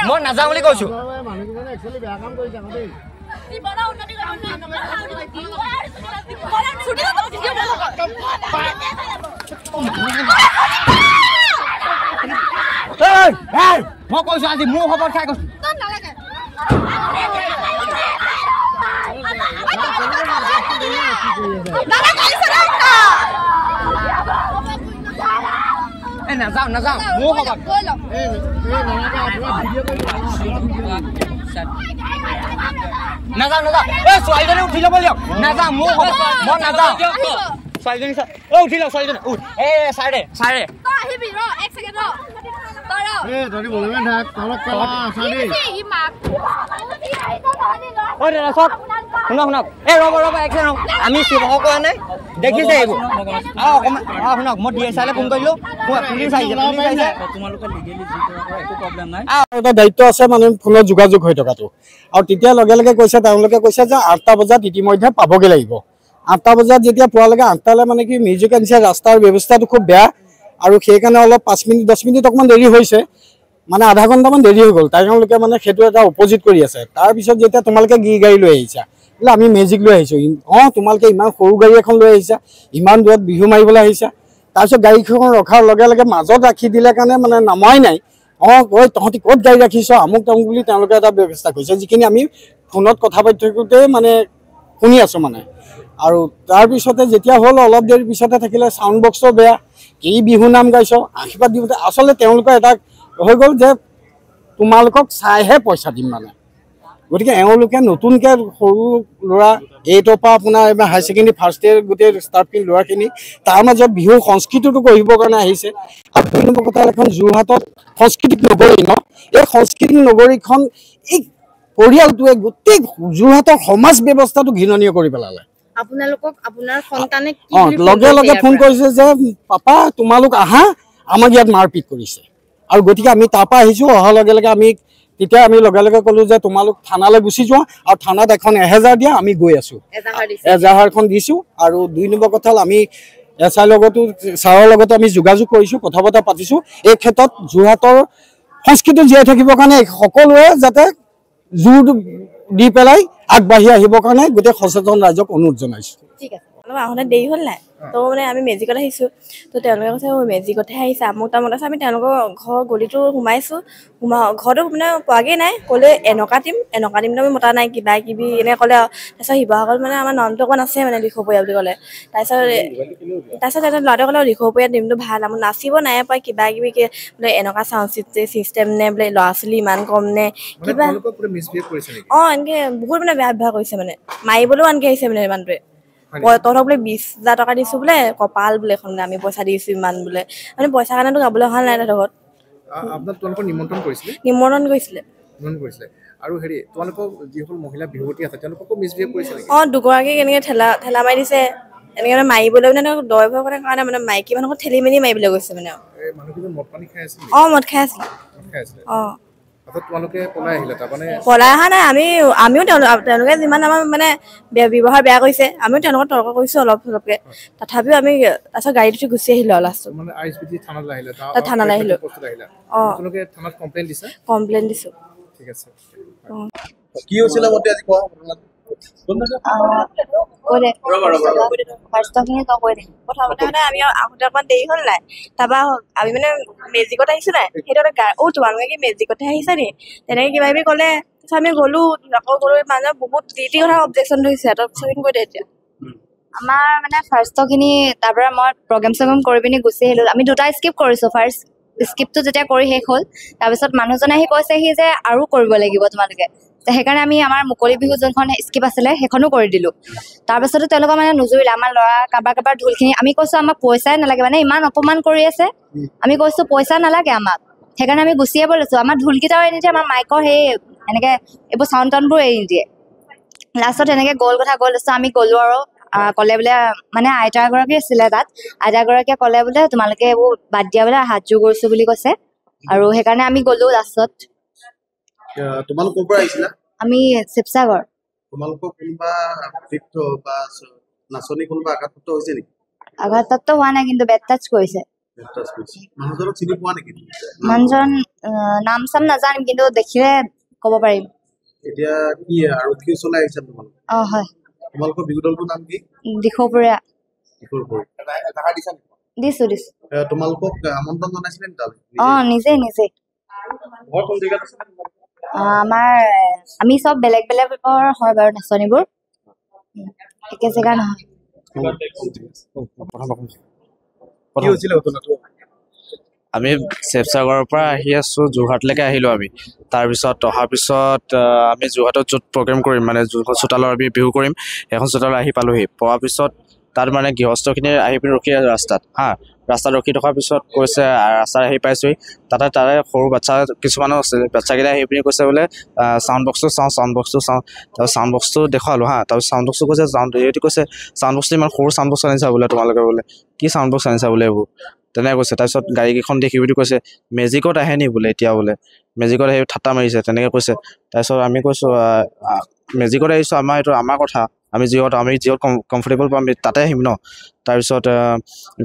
মই নাযাওঁ বুলি কৈছো মই কৈছো আজি মোৰ খবৰ খাই কৈছো নাযাওঁ নাযাওঁ মোৰ খবৰ নাযাওঁ নাযাওঁ এই ছোৱালীজনী উঠি ল'ব দিয়ক নাযাওঁ মোৰ খবৰ মই নাযাওঁ ছোৱালীজনী উঠি লওক ছোৱালীজনী উঠ চাৰে আহিবি ৰ এক ছেকেণ্ড শুনক আমি শিৱসাগৰ কৰা নাই দেখিছে এইবোৰ শুনক মই DSI ফোন কৰিলো এটা দায়িত্ব আছে মানে ফোনত যোগাযোগ হৈ থকাটো আৰু তেতিয়া লগে লগে কৈছে তেওঁলোকে কৈছে যে 8টা বজাত ইতিমধ্যে পাবগৈ লাগিব 8টা বজাত যেতিয়া পোৱালৈকে 8টালৈ মানে কি মিউজিক আনিছে ৰাস্তাৰ ব্যৱস্থাটো খুব বেয়া আৰু সেইকাৰণে অলপ 5 মিনিট 10 মিনিট অকণমান দেৰি হৈছে মানে আধা ঘণ্টামান দেৰি হৈ গ'ল তেওঁলোকে মানে সেইটো এটা অপজিট কৰি আছে তাৰপিছত যেতিয়া তোমালোকে গাড়ী লৈ আহিছা বোলে আমি মেজিক লৈ আহিছোঁ তোমালোকে ইমান সৰু গাড়ী এখন লৈ আহিছা ইমান দূৰত বিহু মাৰিবলৈ আহিছা তাৰপিছত গাড়ীখন ৰখাৰ লগে লগে মাজত ৰাখি দিলে কাৰণে মানে নামাই নাই ঐ তহঁতি ক'ত গাড়ী ৰাখিছ আমুক তামুক বুলি তেওঁলোকে এটা ব্যৱস্থা কৰিছে যিখিনি আমি ফোনত কথা পাতি থাকোঁতে মানে শুনি আছোঁ মানে আৰু তাৰপিছতে যেতিয়া হ'ল অলপ দেৰি পিছতে থাকিলে চাউণ্ড বক্সটো বেয়া এই বিহু নাম গাইছ আশীৰ্বাদ দিওঁতে আচলতে তেওঁলোকৰ এটা হৈ গ'ল যে তোমালোকক চাইহে পইচা দিম মানে গতিকে এওঁলোকে নতুনকৈ সৰু ল'ৰা 8ৰ পৰা আপোনাৰ এইবাৰ হায়াৰ ছেকেণ্ডেৰী ফাৰ্ষ্ট ইয়েৰ গোটেই ষ্টাফখিনি ল'ৰাখিনি তাৰ মাজত বিহুৰ সংস্কৃতিটো কৰিবৰ কাৰণে আহিছে আৰু 2 নম্বৰ কথা এখন যোৰহাটত সাংস্কৃতিক নগৰী এই সাংস্কৃতিক নগৰীখন এই পৰিয়ালটোৱে গোটেই যোৰহাটৰ সমাজ ব্যৱস্থাটো ঘৃণনীয় কৰি পেলালে আপোনালোকক আপোনাৰ সন্তানে লগে লগে ফোন কৰিছে যে পাপা তোমালোক আহা আমাক ইয়াত মাৰপিট কৰিছে আৰু গতিকে আমি তাৰ পৰা আহিছোঁ অহাৰ লগে লগে তেতিয়া আমি লগে লগে ক'লোঁ যে তোমালোক থানালৈ গুচি যোৱা আৰু থানাত এখন 1000 দিয়া আমি গৈ আছোঁ এজাহাৰখন দিছোঁ আৰু 2 নম্বৰ কথা হ'ল আমি SI লগতো ছাৰৰ লগতো আমি যোগাযোগ কৰিছোঁ কথা বতৰা পাতিছোঁ এই ক্ষেত্ৰত যোৰহাটৰ সংস্কৃতি জীয়াই থাকিবৰ কাৰণে সকলোৱে যাতে জোৰ দি পেলাই আগবাঢ়ি আহিবৰ কাৰণে গোটেই সচেতন ৰাইজক অনুৰোধ জনাইছোঁ ঠিক আছে অলপ আহোঁতে দেৰি হ'ল নাই তো মানে আমি মেজিকত আহিছোঁ তো তেওঁলোকে কৈছে মেজিকতহে আহিছে আমুক তামুক আছে আমি তেওঁলোকৰ ঘৰ গলিটো সোমাইছোঁ ঘৰটো মানে পোৱাগৈ নাই ক'লে এনেকুৱা টিম আমি মতা নাই কিবা কিবি এনেকৈ ক'লে আৰু তাৰপিছত শিৱসাগৰত মানে আমাৰ নন্দ অকণ আছে মানে লিখপৰীয়া বুলি ক'লে তাৰপিছত ল'ৰাটোৱে ক'লে লিখপৰীয়া টিমটো ভাল আমাৰ নাচিব নাই পাই কিবা কিবি বোলে এনেকুৱা চাউণ্ড চিষ্টেম নে বোলে ল'ৰা ছোৱালী ইমান কম নে কিবা এনেকৈ বহুত মানে বেয়া ব্যৱহাৰ কৰিছে মানে মাৰিবলৈও আনকৈ আহিছে মানে মানুহটোৱে তহঁতক বোলে 20,000 টকা দিছোঁ বোলে কপাল বোলে এখন আমি পইচা দিছোঁ ইমান বোলে মানে পইচাৰ কাৰণেতো গাবলৈ অহা নাই তহঁত নিমন্ত্ৰণ কৰিছিলে আৰু হেৰি তোমালোকক যিসকল মহিলা বিহুৱতী আছে তেওঁলোককো মিছবিহেভ কৰিছে দুগৰাকীক এনেকৈ ঠেলা মাৰি দিছে এনেকৈ মানে মাৰিবলৈ মানে দয় ভয় কৰাৰ কাৰণে মানে মাইকী মানুহক ঠেলি মেলি মাৰিবলৈ গৈছে মানে মদ খাই আছিলে পলাই অহা নাই আমিও তেওঁলোকে যিমান আমাৰ মানে ব্যৱহাৰ বেয়া কৰিছে আমিও তেওঁলোকক তৰ্ক কৰিছোঁ অলপ চলপকৈ তথাপিও আমি তাৰপিছত গাড়ীত উঠি গুচি আহিলোঁ আৰু লাষ্টত থানালৈ আহিলোঁ কমপ্লেইন দিছোঁ কি হৈছিলে মতে আজি কোৱা প্ৰথমতে মানে আমি আহোঁতে অকণমান দেৰি হ'ল নাই তাৰপৰা আমি মানে মেজিকত আহিছোঁ নাই সেইটো তোমালোকে কি মেজিকতহে আহিছা নি তেনেকৈ কিবা কিবি ক'লে তাৰপিছত আমি গ'লোঁ মানুহে বহুত যি কথা অবজেকশ্যন ধৰিছে তাৰপিছত কৈ দে এতিয়া আমাৰ মানে ফাৰ্ষ্টখিনি তাৰ পৰা মই প্ৰগ্ৰেম কৰি পিনি গুচি আহিলোঁ আমি 2টা স্কিপ কৰিছোঁ ফাৰ্ষ্ট স্কিপটো যেতিয়া কৰি শেষ হ'ল তাৰপিছত মানুহজনে আহি কৈছেহি যে আৰু কৰিব লাগিব তোমালোকে সেইকাৰণে আমি আমাৰ মুকলি বিহু যোনখন স্কিপ আছিলে সেইখনো কৰি দিলোঁ তাৰপিছতো তেওঁলোকে মানে নুজুৰিলে আমাৰ ল'ৰা কাৰোবাৰ ঢোলখিনি আমি কৈছোঁ আমাক পইচাই নালাগে মানে ইমান অপমান কৰি আছে আমি কৈছোঁ পইচা নালাগে আমাক সেইকাৰণে আমি গুচি আহিব লৈছোঁ আমাৰ ঢোলকেইটাও এৰি নিদিয়ে আমাৰ মাইকৰ সেই এনেকৈ এইবোৰ চাউণ্ড টাউনবোৰ এৰি নিদিয়ে লাষ্টত এনেকৈ গ'ল লৈছোঁ আমি গ'লোঁ আৰু ক'লে বোলে মানে আইতা এগৰাকী আছিলে তাত আইতাগৰাকীয়ে ক'লে বোলে তোমালোকে এইবোৰ বাদ দিয়া বোলে হাত জোৰ কৰিছোঁ বুলি কৈছে আৰু সেইকাৰণে আমি গ'লোঁ লাষ্টত তোমালোক ক'ৰ পৰা আহিছিলা আমি শিৱসাগৰ তোমালোকৰ কোনোবা নাচনী কোনোবা আঘাতপ্ৰাপ্ত হৈছে নেকি আঘাতপ্ৰাপ্ত হোৱা নাই কিন্তু বেড টাচ কৰিছে মানুহজনক চিনি পোৱা নেকি মানুহজন নাম চাম নাজানিম কিন্তু দেখিলে ক'ব পাৰিম এতিয়া কি আৰক্ষী ওচৰলৈ আহিছে তোমালোক হয় তোমালোকৰ বিহু দলটোৰ নাম কি দিখৌপুৰীয়া দিছো তোমালোকক আমন্ত্ৰণ জনাইছিলে নি তালৈ নিজে আমাৰ আমি চব বেলেগ বেলেগৰ হয় বাৰু নাচনীবোৰ একে জেগা নহয় আমি শিৱসাগৰৰ পৰা আহি আছো যোৰহাটলৈকে আহিলো আমি তাৰপিছত অহাৰ পিছত আমি যোৰহাটত য'ত প্ৰগ্ৰেম কৰিম মানে যোনখন চোতালৰ আমি বিহু কৰিম সেইখন চোতালৈ আহি পালোহি পোৱাৰ পিছত তাত মানে গৃহস্থখিনি আহি পিনি ৰখি আছে ৰাস্তাত ৰখি থকাৰ পিছত কৈছে ৰাস্তাত আহি পাইছোহি তাতে সৰু বাচ্চা কিছুমানো আছে বাচ্চাকেইটা আহি পিনি কৈছে বোলে চাউণ্ড বক্সটো চাওঁ তাৰপিছত চাউণ্ড বক্সটো দেখুৱালোঁ তাৰপিছত চাউণ্ড বক্সটো কৈছে ইহঁতি কৈছে চাউণ্ড বক্সটো ইমান সৰু চাউণ্ড বক্স আনিছা বোলে তোমালোকে বোলে কি চাউণ্ড বক্স আনিছা বোলে এইবোৰ তেনেকৈ কৈছে তাৰপিছত গাড়ীকেইখন দেখি বুলি কৈছে মেজিকত আহে নি বোলে এতিয়া বোলে মেজিকত আহি ঠাট্টা মাৰিছে তেনেকৈ কৈছে তাৰপিছত আমি কৈছোঁ মেজিকত আহিছোঁ এইটো আমাৰ কথা আমি যিহত কমফৰ্টেবল পাম আমি তাতে আহিম ন তাৰপিছত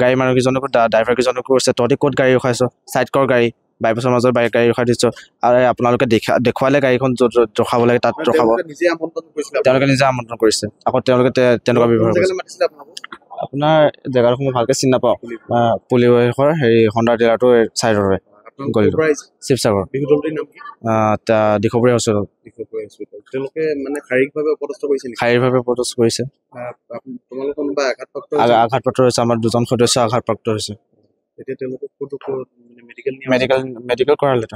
গাড়ী মানুহকেইজনকো ড্ৰাইভাৰকেইজনকো কৈছে তহঁতি ক'ত গাড়ী ৰখাইছ ছাইড কৰ গাড়ী বাইপাছৰ মাজত গাড়ী ৰখাই দিছ আৰু আপোনালোকে দেখুৱালে গাড়ীখন য'ত ৰখাব লাগে তাত ৰখাব তেওঁলোকে নিজে আমন্ত্ৰণ কৰিছে আকৌ তেওঁলোকে তেনেকুৱা ব্যৱহাৰ কৰিছে আপোনাৰ জেগাডোখৰ মই ভালকৈ চিনি নাপাওঁ পুলিৱেশৰ হণ্ডা ডিলাৰটো ছাইডৰে শিৱসাগৰ দিখৌপুৰীয়া হস্পিটেল তেওঁলোকে মানে শাৰীৰিকভাৱে অপদস্থ কৰিছে আঘাতপ্ৰাপ্ত হৈছে আমাৰ দুজন সদস্য আঘাতপ্ৰাপ্ত হৈছে মেডিকেল কৰালে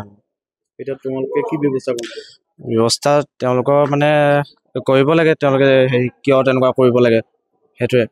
ব্যৱস্থা তেওঁলোকৰ মানে কৰিব লাগে তেওঁলোকে কিয় তেনেকুৱা কৰিব লাগে সেইটোৱে